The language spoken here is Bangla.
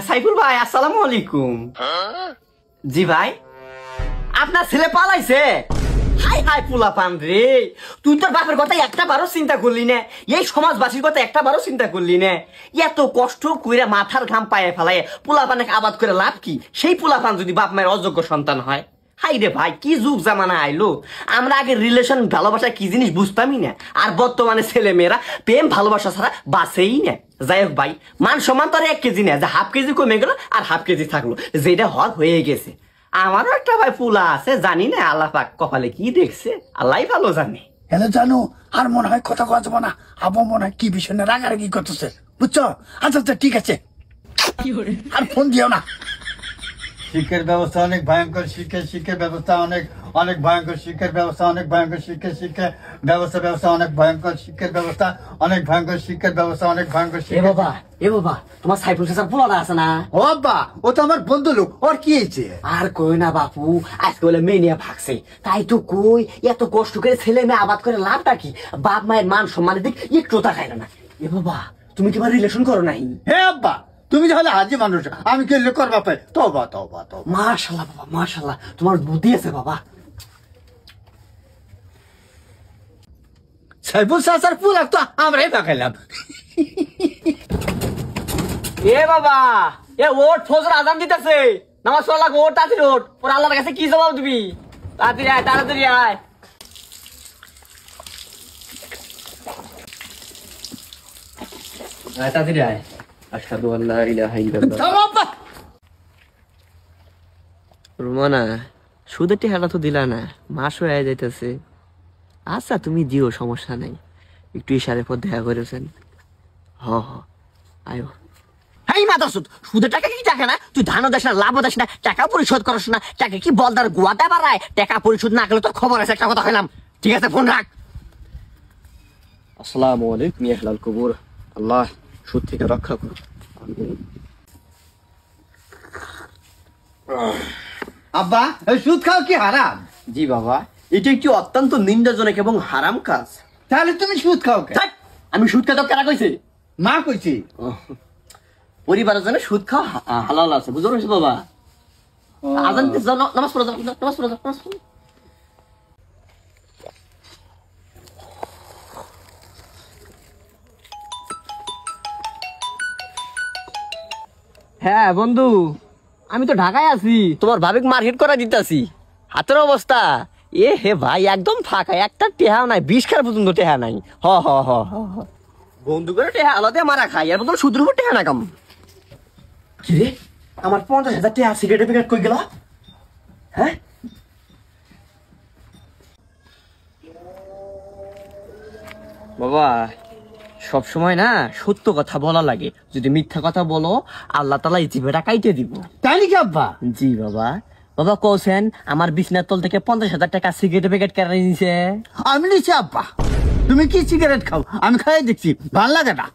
সাইফুল ভাই আসসালামু আলাইকুম। জি ভাই, আপনার ছেলে পালাইছে? হাই হাই পোলাপান রে, তুই তোর বাপের কথা একটা বারও চিন্তা করলি না, এই সমাজবাসীর কথা একটা বারও চিন্তা করলি না। এত কষ্ট কইরা মাথার ঘাম পায়ে ফেলায় পোলাপানে আবাদ করে লাভ কি? সেই পোলাপান যদি বাপ মায়ের অযোগ্য সন্তান হয়। হাই রে ভাই, কি যুগ জামানা আইলো। আমরা আগে রিলেশন ভালোবাসা কি জিনিস বুঝতামই না, আর বর্তমানে ছেলে মেয়েরা প্রেম ভালোবাসা ছাড়া বাঁচেই না। যাই হোক ভাই, মান সম্মান তো আর 1 কেজি না যে হাফ কেজি কমে গেল আর হাফ কেজি থাকলো, যেটা হওয়ার হয়ে গেছে। আমারও একটা ভাই পোলা আছে, জানি না আল্লাহ পাক কপালে কি দেখছে, আল্লাহ ভালো জানে। হ্যালো জানো, আর মনে হয় কথা কথা যাবো না, আবার মনে হয় কি বিষয় না রাগারাগি করতেছে, বুঝছো? আচ্ছা আচ্ছা ঠিক আছে, আর ফোন দিও না। শিক্ষার ব্যবস্থা অনেক ভয়ঙ্কর, শিক্ষার ব্যবস্থা অনেক অনেক ভয়ঙ্কর, শিক্ষার ব্যবস্থা অনেক ভয়ঙ্কর, শিক্ষার ব্যবস্থা অনেক ভয়ঙ্কর, শিক্ষার ব্যবস্থা অনেক ভয়ঙ্কর, শিক্ষার ব্যবস্থা অনেক ভয়ঙ্কর। এ বাবা, তোমার সাইফুল চাচার পোলাটা আছে না? ও বাবা, ও তো আমার বন্ধু লোক, ওর কি হয়েছে? আর কই না বাপু, আজকে বলে মেয়ে নিয়ে ভাগছে। তাই তো কই, এত কষ্ট করে ছেলে মেয়ে আবাদ করে লাভটা কি? বাপ মায়ের মান সম্মানের দিক একটু তাকায় না। এ বাবা, তুমি কি আমার রিলেশন করো নাই? হ্যাঁ আব্বা, তুমি তাহলে হাজি মানুষ, আমি কি করবা পাই? তওবা তওবা তওবা। মাশাআল্লাহ বাবা, মাশাআল্লাহ, তোমার বুদ্ধি আছে বাবা। সাইফুল চাচার পোলা তো আমরাই পাকাইলাম। এ বাবা, এ ওট ফজর আজান দিতেছে, নামাজ পড়া লাগবে, ওট তাড়াতাড়ি ওট। পরে আল্লাহর কাছে কি জবাব দিবি? তাড়াতাড়ি আয়, তাড়াতাড়ি আয়। তাড়াতাড়ি আয়। আশহাদু আল্লা ইলাহা ইল্লাল্লাহ। রুমানা, সুদের টেহাটা তো দিলা না, মাস হয়ে যাইতেছে। আচ্ছা তুমি দিও, সমস্যা নাই, একটু ইশারের পর দেখা করেছেন। হ আয়ো। এই মাদাসুদ, সুদের টাকা কি টাকা না? তুই ধানও দেশ না, লাভও দেশ না, টাকা পরিশোধ করস না, টাকা কি বলদার গোয়াতে বাড়ায়? টাকা পরিশোধ না করলে তোর খবর আছে, একটা কথা কইলাম। ঠিক আছে, ফোন রাখ। আসসালামু আলাইকুম ইয়া আহলাল কুবুর, আল্লাহ সুদ থেকে রক্ষা করুন। আব্বা, সুদ খাও কি হারাম? জি বাবা, এটা একটি অত্যন্ত নিন্দাজনক এবং হারাম কাজ। তাহলে তুমি সুদ খাও কে? আমি সুদ খাওয়া কারা কইছে? মা কইছি। পরিবারের জন্য সুদ খাওয়া হালাল আছে, বুঝতে পারছিস বাবা? আজান দিতে যাও, নামাজ পড়ো, নামাজ পড়ো। হ্যাঁ বন্ধু, আমি তো ঢাকায় আছি, তোমার ভাবিক মার্কেট করা দিতেছি। হাতের অবস্থা এ হে ভাই, একদম ফাঁকা, একটা টেহা নাই, 20 খার পর্যন্ত টেহা নাই। হ বন্ধু করে টেহা আলাদা মারা খাই, আর বন্ধু সুদের উপর টেহা না কাম। কি রে, আমার 50,000 টেহা সিগারেট প্যাকেট কই গেল? হ্যাঁ, বাবা সব সময় না সত্য কথা বলা লাগে, যদি মিথ্যা কথা বলো আল্লাহ তাআলা জিভেটা কাইটে দিব। তাই নাকি আব্বা? জি বাবা। বাবা কৌছেন আমার বিছনার তল থেকে 50,000 টাকা সিগারেট প্যাকেট কেড়ে নিছে। আমি নিছি আব্বা। তুমি কি সিগারেট খাও? আমি খাই দেখছি, ভাল লাগে না।